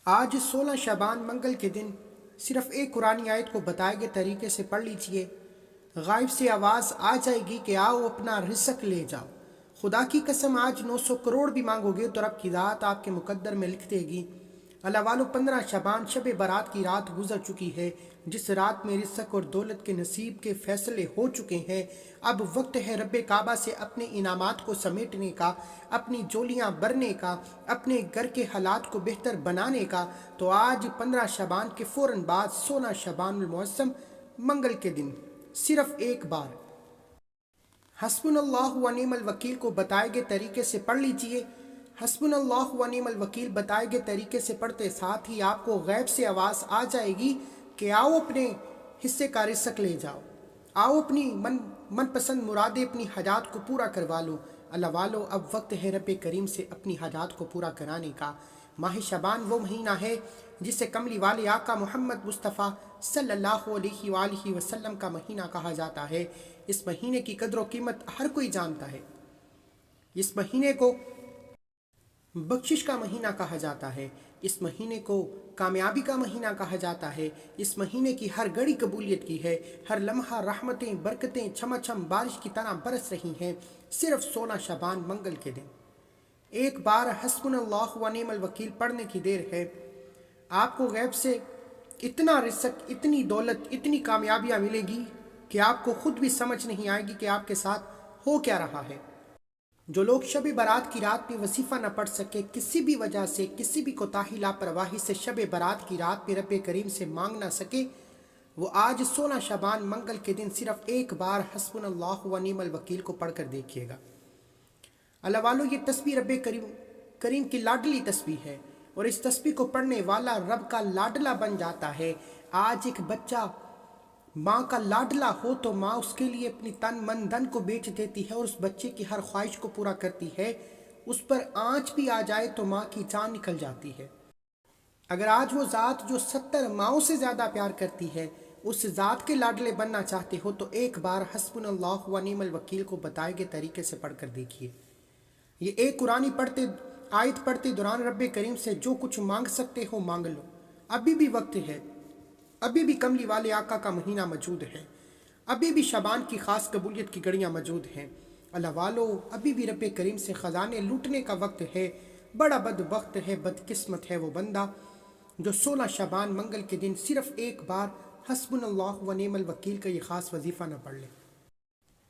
آج 16 شعبان منگل کے دن صرف ایک قرآن آیت کو بتائے گئے طریقے سے پڑھ لیجئے۔ غائب سے آواز آ جائے گی کہ آؤ اپنا رزق لے جاؤ۔ خدا کی قسم آج 900 کروڑ بھی مانگو گے تو رب کی ذات آپ کے مقدر میں لکھ دے گی۔ اللہ والو 15 شعبان شب برات کی رات گزر چکی ہے، جس رات میں رزق اور دولت کے نصیب کے فیصلے ہو چکے ہیں۔ اب وقت ہے رب کعبہ سے اپنے انعامات کو سمیٹنے کا، اپنی جولیاں بھرنے کا، اپنے گھر کے حالات کو بہتر بنانے کا۔ تو آج 15 شعبان کے فوراً بعد 16 شعبان المعظم منگل کے دن صرف ایک بار حسبنا اللہ و نعم الوکیل کو بتائے گئے طریقے سے پڑھ لیجئے۔ حسبنا اللہ و نعم الوکیل بتائے گئے طریقے سے پڑھتے ساتھ ہی آپ کو غیب سے آواز آ جائے گی کہ آؤ اپنے حصے کا رزق لے جاؤ، آؤ اپنی من پسند مرادیں، اپنی حاجات کو پورا کروا لو۔ اللہ والو اب وقت ہے رب کریم سے اپنی حاجات کو پورا کرانے کا۔ ماہ شعبان وہ مہینہ ہے جسے کملی والے آقا محمد مصطفیٰ صلی اللہ علیہ وآلہ وسلم کا مہینہ کہا جاتا ہے۔ اس مہینے کی قدر و قیمت ہر کوئی جانتا ہے۔ اس مہینے کو بخشش کا مہینہ کہا جاتا ہے، اس مہینے کو کامیابی کا مہینہ کہا جاتا ہے۔ اس مہینے کی ہر گھڑی قبولیت کی ہے، ہر لمحہ رحمتیں برکتیں چھما چھم بارش کی طرح برس رہی ہیں۔ صرف 16 شعبان منگل کے دن ایک بار حسبنا اللہ و نعم الوکیل پڑھنے کی دیر ہے۔ آپ کو غیب سے اتنا رزق، اتنی دولت، اتنی کامیابیاں ملے گی کہ آپ کو خود بھی سمجھ نہیں آئے گی کہ آپ کے ساتھ ہو کیا رہا ہے۔ جو لوگ شب برات کی رات میں وظیفہ نہ پڑھ سکے، کسی بھی وجہ سے، کسی بھی کوتاہی لاپرواہی سے شب برات کی رات میں رب کریم سے مانگ نہ سکے، وہ آج 16 شعبان منگل کے دن صرف ایک بار حسبنا اللہ و نعم الوکیل کو پڑھ کر دیکھیے گا۔ اللہ والو یہ تسبیح رب کریم کی لاڈلی تسبیح ہے، اور اس تسبیح کو پڑھنے والا رب کا لاڈلا بن جاتا ہے۔ آج ایک بچہ ماں کا لاڈلا ہو تو ماں اس کے لیے اپنی تن من دھن کو بیچ دیتی ہے اور اس بچے کی ہر خواہش کو پورا کرتی ہے۔ اس پر آنچ بھی آ جائے تو ماں کی جان نکل جاتی ہے۔ اگر آج وہ ذات جو 70 ماؤں سے زیادہ پیار کرتی ہے، اس ذات کے لاڈلے بننا چاہتے ہو تو ایک بار حسبنا اللہ و نعم الوکیل کو بتائے گئے طریقے سے پڑھ کر دیکھیے۔ یہ ایک قرآنی آیت پڑھتے دوران رب کریم سے جو کچھ مانگ سکتے ہو مانگ لو۔ ابھی بھی وقت ہے، ابھی بھی کملی والے آقا کا مہینہ موجود ہے، ابھی بھی شعبان کی خاص قبولیت کی گھڑیاں موجود ہیں۔ اللہ والو ابھی بھی رب کریم سے خزانے لوٹنے کا وقت ہے۔ بڑا بدبخت ہے، بدقسمت ہے وہ بندہ جو 16 شعبان منگل کے دن صرف ایک بار حسبنا اللہ و نعم الوکیل کا یہ خاص وظیفہ نہ پڑھ لے۔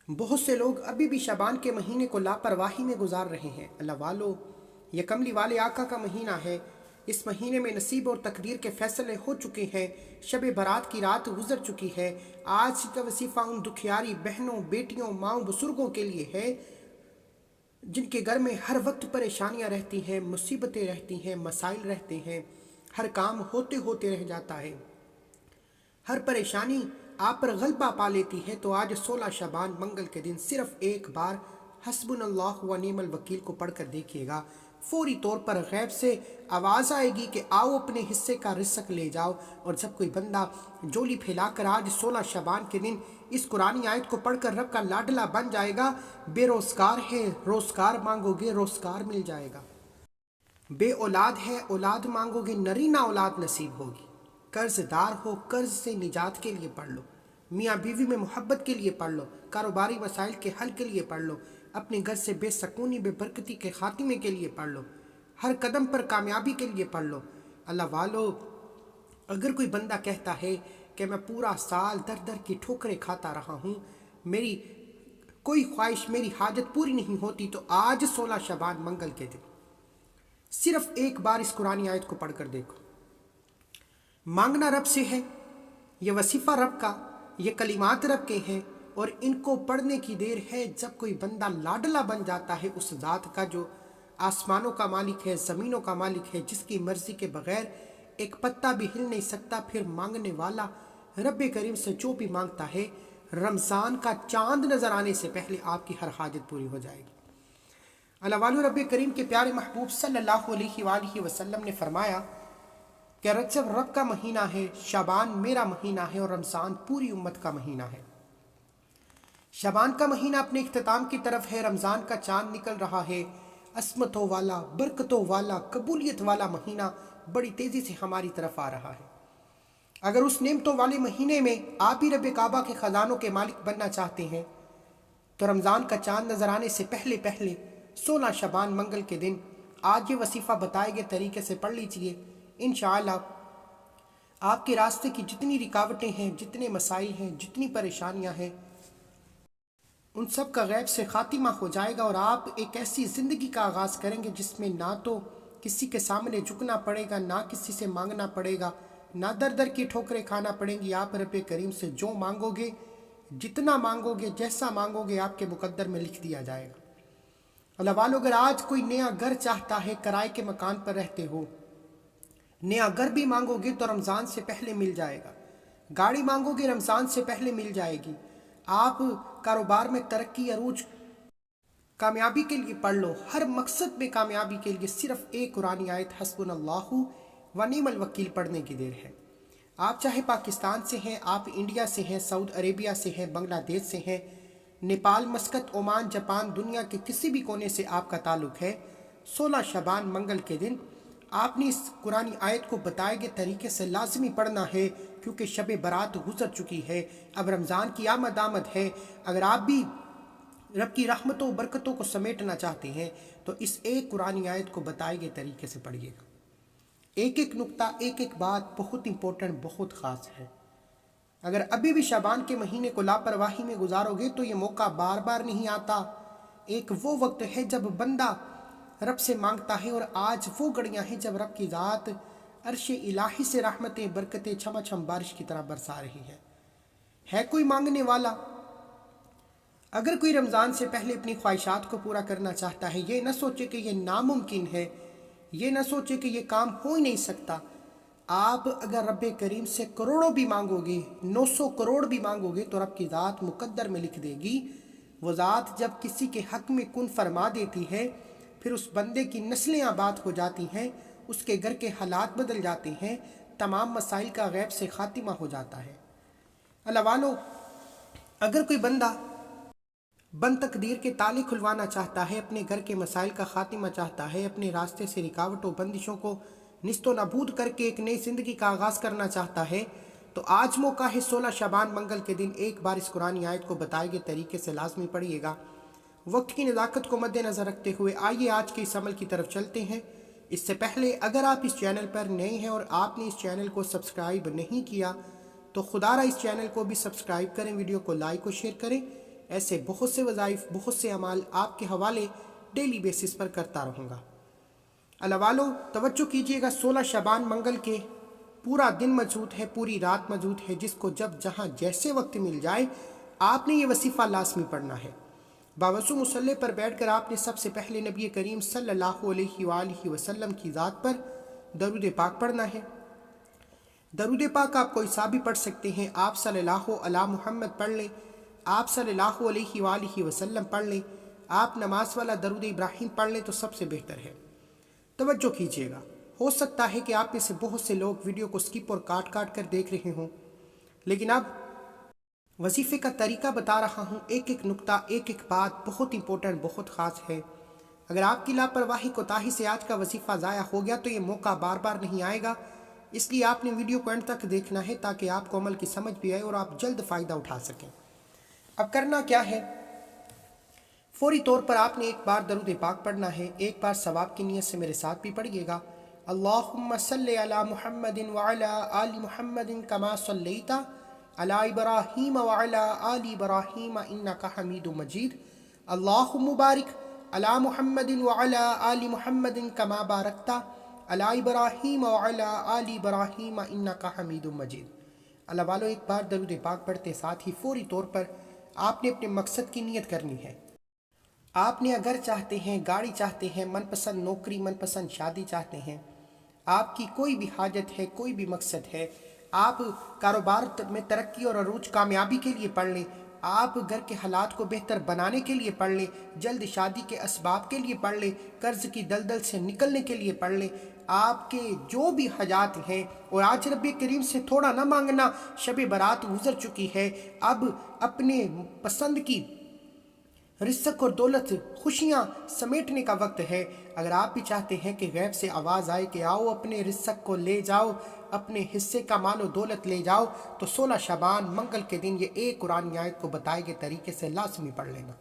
بہت سے لوگ ابھی بھی شعبان کے مہینے کو لاپرواہی میں گزار رہے ہیں۔ اللہ والو یہ کملی والے آقا کا مہینہ ہے، اس مہینے میں نصیب اور تقدیر کے فیصلے ہو چکے ہیں، شب برات کی رات گزر چکی ہے۔ آج کا وظیفہ ان دکھیاری بہنوں، بیٹیوں، ماؤں، بزرگوں کے لیے ہے جن کے گھر میں ہر وقت پریشانیاں رہتی ہیں، مصیبتیں رہتی ہیں، مسائل رہتے ہیں، ہر کام ہوتے ہوتے رہ جاتا ہے، ہر پریشانی آپ پر غلبہ پا لیتی ہے۔ تو آج 16 شعبان منگل کے دن صرف ایک بار حسبنا اللہ و نعم الوکیل کو پڑھ کر دیکھیے گا۔ فوری طور پر غیب سے آواز آئے گی کہ آؤ اپنے حصے کا رزق لے جاؤ، اور جب کوئی بندہ جولی پھیلا کر آج 16 شعبان کے دن اس قرآنی آیت کو پڑھ کر رب کا لاڈلا بن جائے گا، بے روزگار ہے روزگار مانگو گے روزگار مل جائے گا، بے اولاد ہے اولاد مانگو گے نرینہ اولاد نصیب ہوگی، قرض دار ہو قرض سے نجات کے لیے پڑھ لو، میاں بیوی میں محبت کے لیے پڑھ لو، کاروباری مسائل کے حل کے لیے پڑھ لو، اپنے گھر سے بے سکونی بے برکتی کے خاتمے کے لیے پڑھ لو، ہر قدم پر کامیابی کے لیے پڑھ لو۔ اللہ والو اگر کوئی بندہ کہتا ہے کہ میں پورا سال در در کی ٹھوکریں کھاتا رہا ہوں، میری کوئی خواہش، میری حاجت پوری نہیں ہوتی، تو آج 16 شعبان منگل کے دن صرف ایک بار اس قرآنی آیت کو پڑھ کر دیکھو۔ مانگنا رب سے ہے، یہ وظیفہ رب کا، یہ کلمات رب کے ہیں، اور ان کو پڑھنے کی دیر ہے جب کوئی بندہ لاڈلا بن جاتا ہے اس ذات کا جو آسمانوں کا مالک ہے، زمینوں کا مالک ہے، جس کی مرضی کے بغیر ایک پتا بھی ہل نہیں سکتا۔ پھر مانگنے والا رب کریم سے جو بھی مانگتا ہے، رمضان کا چاند نظر آنے سے پہلے آپ کی ہر حاجت پوری ہو جائے گی۔ اللہ والو رب کریم کے پیارے محبوب صلی اللہ علیہ وآلہ وسلم نے فرمایا کہ رجب رب کا مہینہ ہے، شعبان میرا مہینہ ہے، اور رمضان پوری امت کا مہینہ ہے۔ شعبان کا مہینہ اپنے اختتام کی طرف ہے، رمضان کا چاند نکل رہا ہے۔ عصمتوں والا، برکتوں والا، قبولیت والا مہینہ بڑی تیزی سے ہماری طرف آ رہا ہے۔ اگر اس نعمتوں والے مہینے میں آپ ہی رب کعبہ کے خزانوں کے مالک بننا چاہتے ہیں تو رمضان کا چاند نظر آنے سے پہلے 16 شعبان منگل کے دن آج یہ وظیفہ بتائے گئے طریقے سے پڑھ لیجئے۔ انشاءاللہ آپ کے راستے کی جتنی رکاوٹیں ہیں، جتنے مسائل ہیں، جتنی پریشانیاں ہیں، ان سب کا غیب سے خاتمہ ہو جائے گا، اور آپ ایک ایسی زندگی کا آغاز کریں گے جس میں نہ تو کسی کے سامنے جھکنا پڑے گا، نہ کسی سے مانگنا پڑے گا، نہ در در کی ٹھوکریں کھانا پڑیں گی۔ آپ رب کریم سے جو مانگو گے، جتنا مانگو گے، جیسا مانگو گے، آپ کے مقدر میں لکھ دیا جائے گا۔ اللہ والو، اگر آج کوئی نیا گھر چاہتا ہے، کرائے کے مکان پر رہتے ہو، نیا گھر بھی مانگو گے تو رمضان سے پہلے مل جائے گا، گاڑی مانگو گے رمضان سے پہلے مل جائے گی۔ آپ کاروبار میں ترقی، عروج، کامیابی کے لیے پڑھ لو، ہر مقصد میں کامیابی کے لیے صرف ایک قرآن آیت حسبنا اللہ و نعم الوکیل پڑھنے کی دیر ہے۔ آپ چاہے پاکستان سے ہیں، آپ انڈیا سے ہیں، سعودی عربیہ سے ہیں، بنگلہ دیش سے ہیں، نیپال، مسقط، عمان، جاپان، دنیا کے کسی بھی کونے سے آپ کا تعلق ہے، 16 شعبان منگل کے دن آپ نے اس قرآن آیت کو بتائے گئے طریقے سے لازمی پڑھنا ہے، کیونکہ شب برات گزر چکی ہے، اب رمضان کی آمد ہے۔ اگر آپ بھی رب کی رحمتوں و برکتوں کو سمیٹنا چاہتے ہیں تو اس ایک قرآن آیت کو بتائے گئے طریقے سے پڑھیے گا۔ ایک ایک نقطہ، ایک ایک بات بہت امپورٹنٹ، بہت خاص ہے۔ اگر ابھی بھی شعبان کے مہینے کو لاپرواہی میں گزارو گے تو یہ موقع بار بار نہیں آتا۔ ایک وہ وقت ہے جب بندہ رب سے مانگتا ہے، اور آج وہ گھڑیاں ہیں جب رب کی ذات عرش الہی سے رحمتیں، برکتیں چھما چھم بارش کی طرح برسا رہی ہے کوئی مانگنے والا؟ اگر کوئی رمضان سے پہلے اپنی خواہشات کو پورا کرنا چاہتا ہے، یہ نہ سوچے کہ یہ ناممکن ہے، یہ نہ سوچے کہ یہ کام ہو ہی نہیں سکتا۔ آپ اگر رب کریم سے کروڑوں بھی مانگو گے، 900 کروڑ بھی مانگو گے، تو رب کی ذات مقدر میں لکھ دے گی۔ وہ ذات جب کسی کے حق میں کن فرما دیتی ہے، پھر اس بندے کی نسلیں آباد ہو جاتی ہیں، اس کے گھر کے حالات بدل جاتے ہیں، تمام مسائل کا غیب سے خاتمہ ہو جاتا ہے۔ اللہ والو، اگر کوئی بندہ بند تقدیر کے تالے کھلوانا چاہتا ہے، اپنے گھر کے مسائل کا خاتمہ چاہتا ہے، اپنے راستے سے رکاوٹوں، بندشوں کو نست و نابود کر کے ایک نئی زندگی کا آغاز کرنا چاہتا ہے، تو آج موقع ہے 16 شعبان منگل کے دن ایک بار اس قرآن آیت کو بتائے گئے طریقے سے لازمی پڑھیے گا۔ وقت کی نزاکت کو مد نظر رکھتے ہوئے آئیے آج کے اس عمل کی طرف چلتے ہیں۔ اس سے پہلے اگر آپ اس چینل پر نئے ہیں اور آپ نے اس چینل کو سبسکرائب نہیں کیا تو خدا را اس چینل کو بھی سبسکرائب کریں، ویڈیو کو لائک اور شیئر کریں۔ ایسے بہت سے وظائف، بہت سے اعمال آپ کے حوالے ڈیلی بیسس پر کرتا رہوں گا۔ اللہ والو، توجہ کیجئے گا، 16 شعبان منگل کے پورا دن موجود ہے، پوری رات موجود ہے، جس کو جب جہاں جیسے وقت مل جائے آپ نے یہ وظیفہ لازمی پڑھنا ہے۔ باوضو مصلی پر بیٹھ کر آپ نے سب سے پہلے نبی کریم صلی اللہ علیہ وآلہ وسلم کی ذات پر درود پاک پڑھنا ہے۔ درود پاک آپ کوئی سا بھی پڑھ سکتے ہیں، آپ صلی اللہ علی محمد پڑھ لیں، آپ صلی اللہ علیہ وآلہ وسلم پڑھ لیں، آپ نماز والا درود ابراہیم پڑھ لیں تو سب سے بہتر ہے۔ توجہ کیجئے گا، ہو سکتا ہے کہ آپ میں سے بہت سے لوگ ویڈیو کو سکپ اور کاٹ کاٹ کر دیکھ رہے ہوں، لیکن اب وظیفے کا طریقہ بتا رہا ہوں، ایک ایک نقطہ، ایک ایک بات بہت امپورٹنٹ، بہت خاص ہے۔ اگر آپ کی لاپرواہی کوتاہی سے آج کا وظیفہ ضائع ہو گیا تو یہ موقع بار بار نہیں آئے گا، اس لیے آپ نے ویڈیو کو اینڈ تک دیکھنا ہے تاکہ آپ کو عمل کی سمجھ بھی آئے اور آپ جلد فائدہ اٹھا سکیں۔ اب کرنا کیا ہے؟ فوری طور پر آپ نے ایک بار درود پاک پڑھنا ہے، ایک بار ثواب کی نیت سے میرے ساتھ بھی پڑھیے گا۔ اللہم صلی علی محمد وعلی آل محمد کما صلیت علی ابراہیم وعلی آل ابراہیم انک حمید مجید۔ اللہم بارک علی محمد وعلی آل محمد کما بارکت علی ابراہیم وعلی آل ابراہیم انک حمید مجید۔ اللہ والو، ایک بار درود پاک پڑھتے ساتھ ہی فوری طور پر آپ نے اپنے مقصد کی نیت کرنی ہے۔ آپ نے اگر چاہتے ہیں، گاڑی چاہتے ہیں، من پسند نوکری، من پسند شادی چاہتے ہیں، آپ کی کوئی بھی حاجت ہے، کوئی بھی مقصد ہے، آپ کاروبار میں ترقی اور عروج، کامیابی کے لیے پڑھ لیں، آپ گھر کے حالات کو بہتر بنانے کے لیے پڑھ لیں، جلد شادی کے اسباب کے لیے پڑھ لیں، قرض کی دلدل سے نکلنے کے لیے پڑھ لیں، آپ کے جو بھی حاجات ہیں، اور آج رب کریم سے تھوڑا نہ مانگنا، شب برات گزر چکی ہے، اب اپنے پسند کی رزق اور دولت خوشیاں سمیٹنے کا وقت ہے۔ اگر آپ بھی چاہتے ہیں کہ غیب سے آواز آئے کہ آؤ اپنے رزق کو لے جاؤ، اپنے حصے کا مال و دولت لے جاؤ، تو 16 شعبان منگل کے دن یہ ایک قرآن آیت کو بتائے گئے طریقے سے لازمی پڑھ لینا۔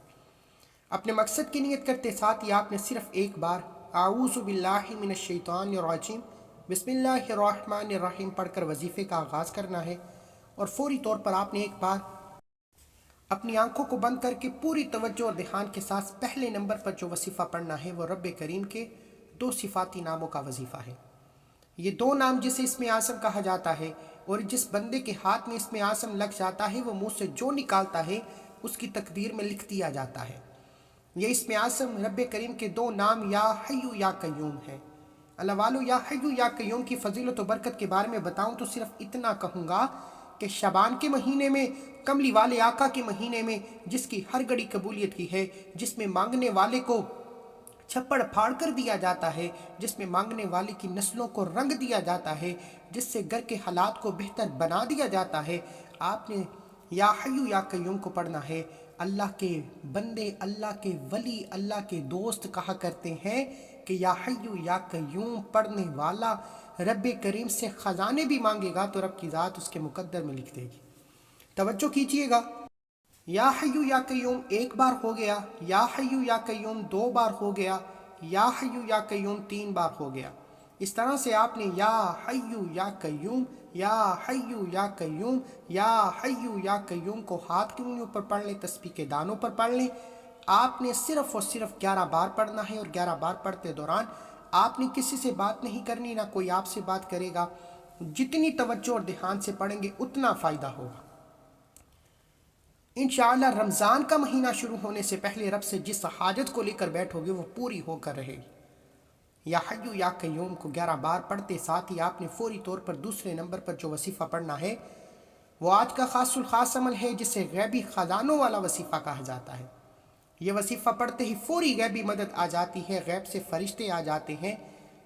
اپنے مقصد کی نیت کرتے ساتھ ہی آپ نے صرف ایک بار اعوذ باللہ من الشیطان الرجیم بسم اللہ الرحمن الرحیم پڑھ کر وظیفے کا آغاز کرنا ہے، اور فوری طور پر آپ نے ایک بار اپنی آنکھوں کو بند کر کے پوری توجہ اور دھیان کے ساتھ پہلے نمبر پر جو وظیفہ پڑھنا ہے وہ رب کریم کے 2 صفاتی ناموں کا وظیفہ ہے۔ یہ 2 نام جسے اسم اعظم کہا جاتا ہے، اور جس بندے کے ہاتھ میں اسم اعظم لگ جاتا ہے وہ منہ سے جو نکالتا ہے اس کی تقدیر میں لکھ دیا جاتا ہے۔ یہ اسم اعظم رب کریم کے 2 نام یا حیو یا قیوم ہے۔ اللہ والو، یا حیو یا قیوم کی فضیلت و برکت کے بارے میں بتاؤں تو صرف اتنا کہوں گا کہ شعبان کے مہینے میں، کملی والے آقا کے مہینے میں، جس کی ہر گھڑی قبولیت کی ہے، جس میں مانگنے والے کو چھپڑ پھاڑ کر دیا جاتا ہے، جس میں مانگنے والے کی نسلوں کو رنگ دیا جاتا ہے، جس سے گھر کے حالات کو بہتر بنا دیا جاتا ہے، آپ نے یا حیو یا قیوم کو پڑھنا ہے۔ اللہ کے بندے، اللہ کے ولی، اللہ کے دوست کہا کرتے ہیں کہ یا حیو یا قیوم پڑھنے والا رب کریم سے خزانے بھی مانگے گا تو رب کی ذات اس کے مقدر میں لکھ دے گی۔ توجہ کیجئے گا، یا حیو یا قیوم ایک بار ہو گیا، یا حیو یا قیوم 2 بار ہو گیا، یا حیو یا قیوم 3 بار ہو گیا۔ اس طرح سے آپ نے یا حیو یا قیوم، یا حیو یا قیوم، یا حیو یا قیوم کو ہاتھ کی انگلیوں پر پڑھ لیں، تسبیح کے دانوں پر پڑھ لیں۔ آپ نے صرف اور صرف 11 بار پڑھنا ہے، اور 11 بار پڑھتے دوران آپ نے کسی سے بات نہیں کرنی، نہ کوئی آپ سے بات کرے گا۔ جتنی توجہ اور دھیان سے پڑھیں گے اتنا فائدہ ہوگا۔ انشاءاللہ رمضان کا مہینہ شروع ہونے سے پہلے رب سے جس حاجت کو لے کر بیٹھو گے وہ پوری ہو کر رہے گی۔ یا حیو یا قیوم کو 11 بار پڑھتے ساتھ ہی آپ نے فوری طور پر دوسرے نمبر پر جو وظیفہ پڑھنا ہے وہ آج کا خاص الخاص عمل ہے، جسے غیبی خزانوں والا وظیفہ کہا جاتا ہے۔ یہ وظیفہ پڑھتے ہی فوری غیبی مدد آ جاتی ہے، غیب سے فرشتے آ جاتے ہیں،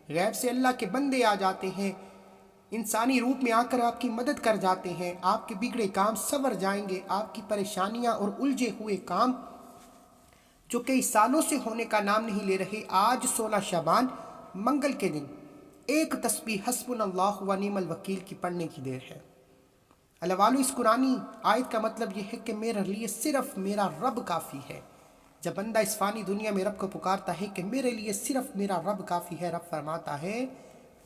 غیب سے اللہ کے بندے آ جاتے ہیں، انسانی روپ میں آ کر آپ کی مدد کر جاتے ہیں، آپ کے بگڑے کام سنور جائیں گے، آپ کی پریشانیاں اور الجھے ہوئے کام جو کئی سالوں سے ہونے کا نام نہیں لے رہے، آج 16 شعبان منگل کے دن ایک تسبیح حسبنا اللہ و نعم الوکیل کی پڑھنے کی دیر ہے۔ اللہ والو، اس قرآنی آیت کا مطلب یہ ہے کہ میرے لیے صرف میرا رب کافی ہے۔ جب بندہ اس فانی دنیا میں رب کو پکارتا ہے کہ میرے لیے صرف میرا رب کافی ہے، رب فرماتا ہے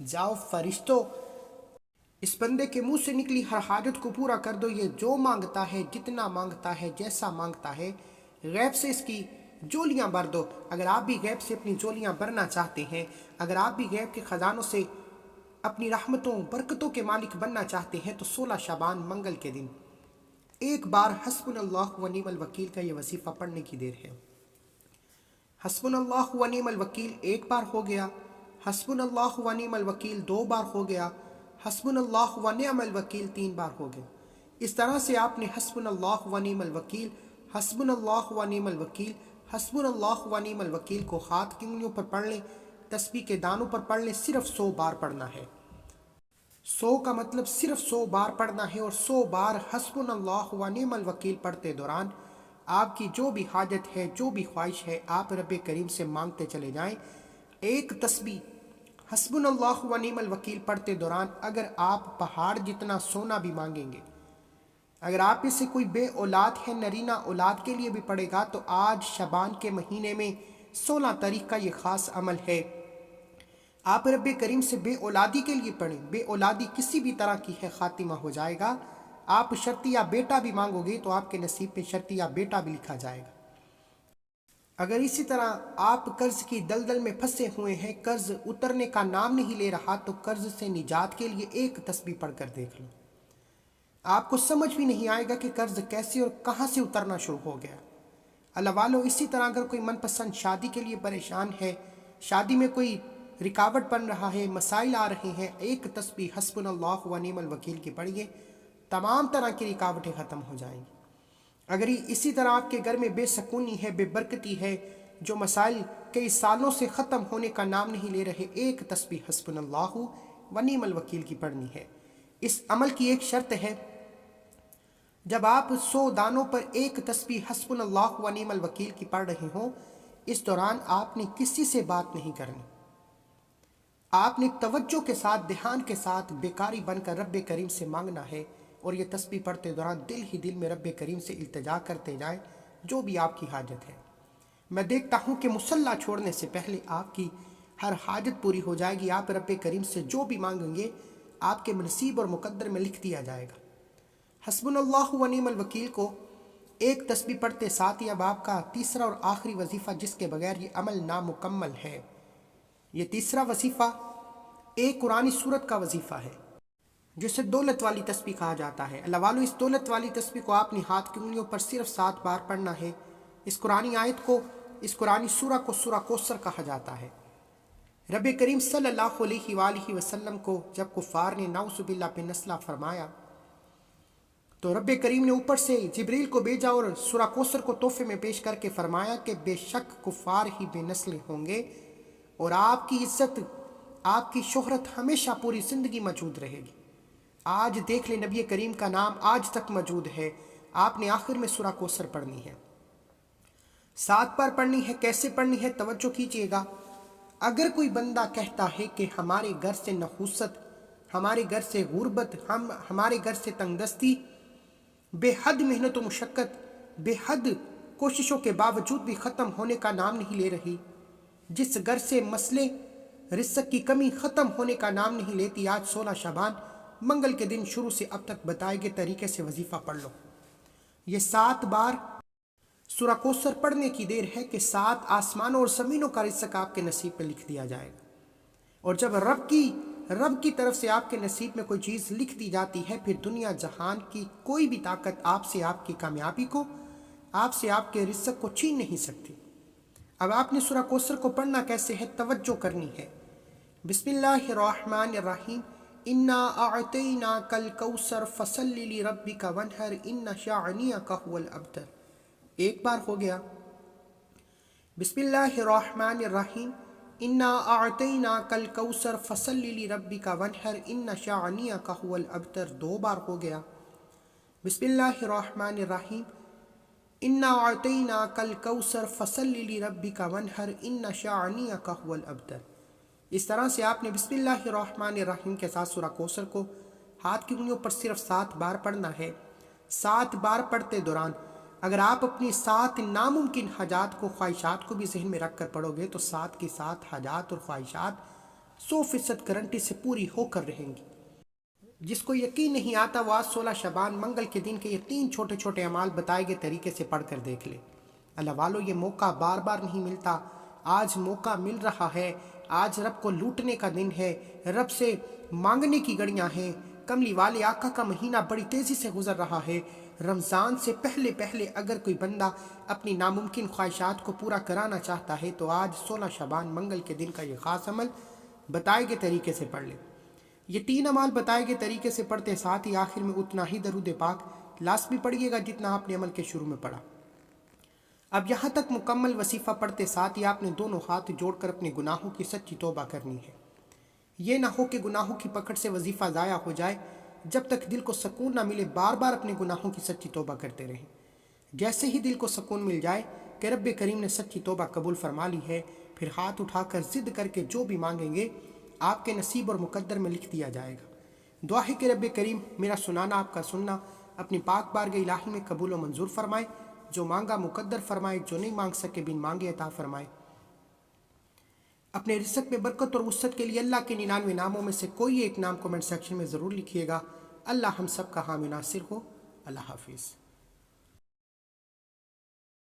جاؤ فرشتوں، اس بندے کے منہ سے نکلی ہر حاجت کو پورا کر دو، یہ جو مانگتا ہے، جتنا مانگتا ہے، جیسا مانگتا ہے، غیب سے اس کی جولیاں بھر دو۔ اگر آپ بھی غیب سے اپنی جولیاں بھرنا چاہتے ہیں، اگر آپ بھی غیب کے خزانوں سے اپنی رحمتوں برکتوں کے مالک بننا چاہتے ہیں، تو 16 شعبان منگل کے دن ایک بار حسبنا اللہ و نعم الوکیل کا یہ وظیفہ پڑھنے کی دیر ہے۔ حسبنا اللہ و نعم الوکیل ایک بار ہو گیا، حسبنا اللہ و نعم الوکیل 2 بار ہو گیا، حسبنا اللہ و نعم الوکیل 3 بار ہو گیا۔ اس طرح سے آپ نے حسبنا اللہ و نعم الوکیل، حسبنا اللہ و نعم الوکیل، حسبنا اللہ و نعم الوکیل کو ہاتھ کی انگلیوں پر پڑھ لیں، تسبیح کے دانوں پر پڑھ لیں، صرف 100 بار پڑھنا ہے۔ 100 کا مطلب صرف 100 بار پڑھنا ہے، اور 100 بار حسبنا اللہ و نعم الوکیل پڑھتے دوران آپ کی جو بھی حاجت ہے، جو بھی خواہش ہے، آپ رب کریم سے مانگتے چلے جائیں۔ ایک تسبیح حسبنا اللہ و نعم الوکیل پڑھتے دوران اگر آپ پہاڑ جتنا سونا بھی مانگیں گے، اگر آپ میں سے کوئی بے اولاد ہے، نرینہ اولاد کے لیے بھی پڑے گا، تو آج شعبان کے مہینے میں 16 تاریخ کا یہ خاص عمل ہے، آپ رب کریم سے بے اولادی کے لیے پڑھیں۔ بے اولادی کسی بھی طرح کی ہے، خاتمہ ہو جائے گا۔ آپ شرطیہ بیٹا بھی مانگو گے تو آپ کے نصیب میں شرطیہ بیٹا بھی لکھا جائے گا۔ اگر اسی طرح آپ قرض کی دلدل میں پھنسے ہوئے ہیں، قرض اترنے کا نام نہیں لے رہا، تو قرض سے نجات کے لیے ایک تسبیح پڑھ کر دیکھ لو، آپ کو سمجھ بھی نہیں آئے گا کہ قرض کیسے اور کہاں سے اترنا شروع ہو گیا۔ اللہ والو، اسی طرح اگر کوئی من پسند شادی کے لیے پریشان ہے، شادی میں کوئی رکاوٹ بن رہا ہے، مسائل آ رہے ہیں، ایک تسبیح حسبنا اللہ و نعم الوکیل کی پڑھیے، تمام طرح کی رکاوٹیں ختم ہو جائیں گی۔ اگر اسی طرح آپ کے گھر میں بے سکونی ہے، بے برکتی ہے، جو مسائل کئی سالوں سے ختم ہونے کا نام نہیں لے رہے، ایک تسبیح حسبنا اللہ و نعم الوکیل کی پڑھنی ہے۔ اس عمل کی ایک شرط ہے، جب آپ 100 دانوں پر ایک تسبیح حسبنا اللہ و نعم الوکیل کی پڑھ رہے ہوں، اس دوران آپ نے کسی سے بات نہیں کرنی۔ آپ نے توجہ کے ساتھ، دھیان کے ساتھ بیکاری بن کر رب کریم سے مانگنا ہے، اور یہ تسبیح پڑھتے دوران دل ہی دل میں رب کریم سے التجا کرتے جائیں جو بھی آپ کی حاجت ہے۔ میں دیکھتا ہوں کہ مصلی چھوڑنے سے پہلے آپ کی ہر حاجت پوری ہو جائے گی۔ آپ رب کریم سے جو بھی مانگیں گے آپ کے نصیب اور مقدر میں لکھ دیا جائے گا۔ حسبنا اللہ و نعم الوکیل کو ایک تسبیح پڑھتے ساتھ ہی اب آپ کا تیسرا اور آخری وظیفہ، جس کے بغیر یہ عمل نامکمل ہے، یہ تیسرا وظیفہ ایک قرآنی سورت کا وظیفہ ہے جسے دولت والی تسبیح کہا جاتا ہے۔ اللہ والو، اس دولت والی تسبیح کو آپ نے ہاتھ کی انگلیوں پر صرف 7 بار پڑھنا ہے۔ اس قرآنی آیت کو، اس قرآنی سورہ کو سورہ کوثر کہا جاتا ہے۔ رب کریم صلی اللہ علیہ وآلہ وسلم کو جب کفار نے نعوذ باللہ بے نسلہ فرمایا تو رب کریم نے اوپر سے جبریل کو بھیجا اور سورہ کوثر کو تحفے میں پیش کر کے فرمایا کہ بے شک کفار ہی بے نسل ہوں گے اور آپ کی عزت، آپ کی شہرت ہمیشہ پوری زندگی موجود رہے گی۔ آج دیکھ لیں، نبی کریم کا نام آج تک موجود ہے۔ آپ نے آخر میں سورہ کوثر پڑھنی ہے، 7 بار پڑھنی ہے۔ کیسے پڑھنی ہے توجہ کیجئے گا۔ اگر کوئی بندہ کہتا ہے کہ ہمارے گھر سے نحوست، ہمارے گھر سے غربت، ہمارے گھر سے تنگ دستی بے حد محنت و مشقت، بے حد کوششوں کے باوجود بھی ختم ہونے کا نام نہیں لے رہی، جس گھر سے مسئلے رزق کی کمی ختم ہونے کا نام نہیں لیتی، آج 16 شعبان منگل کے دن شروع سے اب تک بتائے گئے طریقے سے وظیفہ پڑھ لو۔ یہ 7 بار سورہ کوثر پڑھنے کی دیر ہے کہ 7 آسمانوں اور زمینوں کا رزق آپ کے نصیب پہ لکھ دیا جائے گا۔ اور جب رب کی طرف سے آپ کے نصیب میں کوئی چیز لکھ دی جاتی ہے، پھر دنیا جہان کی کوئی بھی طاقت آپ سے آپ کی کامیابی کو، آپ سے آپ کے رزق کو چھین نہیں سکتی۔ اب آپ نے سورہ کوثر کو پڑھنا کیسے ہے، توجہ کرنی ہے۔ بسم اللہ الرحمن الرحیم، انا اعطیناک الکوثر فصل لربک وانحر ان شانئک هو الابتر۔ ایک بار ہو گیا۔ بسم اللہ الرحمن الرحیم، انا اعطیناک الکوثر فصل لربک وانحر ان شانئک هو الابتر۔ 2 بار ہو گیا۔ بسم اللہ الرحمن الرحیم، انا اعطیناک الکوثر فصل لربک وانحر ان شانئک هو الابتر۔ اس طرح سے آپ نے بسم اللہ الرحمن الرحیم کے ساتھ سورہ کوثر کو ہاتھ کی انگلیوں پر صرف 7 بار پڑھنا ہے۔ 7 بار پڑھتے دوران اگر آپ اپنی 7 ناممکن حاجات کو، خواہشات کو بھی ذہن میں رکھ کر پڑھو گے تو 7 کی 7 حاجات اور خواہشات 100% گارنٹی سے پوری ہو کر رہیں گی۔ جس کو یقین نہیں آتا وہ آج 16 شعبان منگل کے دن کے یہ 3 چھوٹے چھوٹے اعمال بتائے گئے طریقے سے پڑھ کر دیکھ لے۔ اللہ والو، یہ موقع بار بار نہیں ملتا، آج موقع مل رہا ہے۔ آج رب کو لوٹنے کا دن ہے، رب سے مانگنے کی گھڑیاں ہیں۔ کملی والے آقا کا مہینہ بڑی تیزی سے گزر رہا ہے۔ رمضان سے پہلے پہلے اگر کوئی بندہ اپنی ناممکن خواہشات کو پورا کرانا چاہتا ہے تو آج 16 شعبان منگل کے دن کا یہ خاص عمل بتائے گئے طریقے سے پڑھ لے۔ یہ 3 اعمال بتائے گئے طریقے سے پڑھتے ساتھ ہی آخر میں اتنا ہی درود پاک لازمی پڑھیے گا جتنا آپ نے عمل کے شروع میں پڑھا۔ اب یہاں تک مکمل وظیفہ پڑھتے ساتھ ہی آپ نے دونوں ہاتھ جوڑ کر اپنے گناہوں کی سچی توبہ کرنی ہے۔ یہ نہ ہو کہ گناہوں کی پکڑ سے وظیفہ ضائع ہو جائے۔ جب تک دل کو سکون نہ ملے بار بار اپنے گناہوں کی سچی توبہ کرتے رہیں۔ جیسے ہی دل کو سکون مل جائے کہ رب کریم نے سچی توبہ قبول فرما لی ہے، پھر ہاتھ اٹھا کر ضد کر کے جو بھی مانگیں گے آپ کے نصیب اور مقدر میں لکھ دیا جائے گا۔ دعا ہے کہ رب کریم میرا سنانا، آپ کا سننا اپنی پاک بارگاہ الہی میں قبول و منظور فرمائے، جو مانگا مقدر فرمائے، جو نہیں مانگ سکے بن مانگے عطا فرمائے۔ اپنے رزق میں برکت اور وسعت کے لیے اللہ کے 99 ناموں میں سے کوئی ایک نام کمنٹ سیکشن میں ضرور لکھیے گا۔ اللہ ہم سب کا حامی ناصر ہو۔ اللہ حافظ۔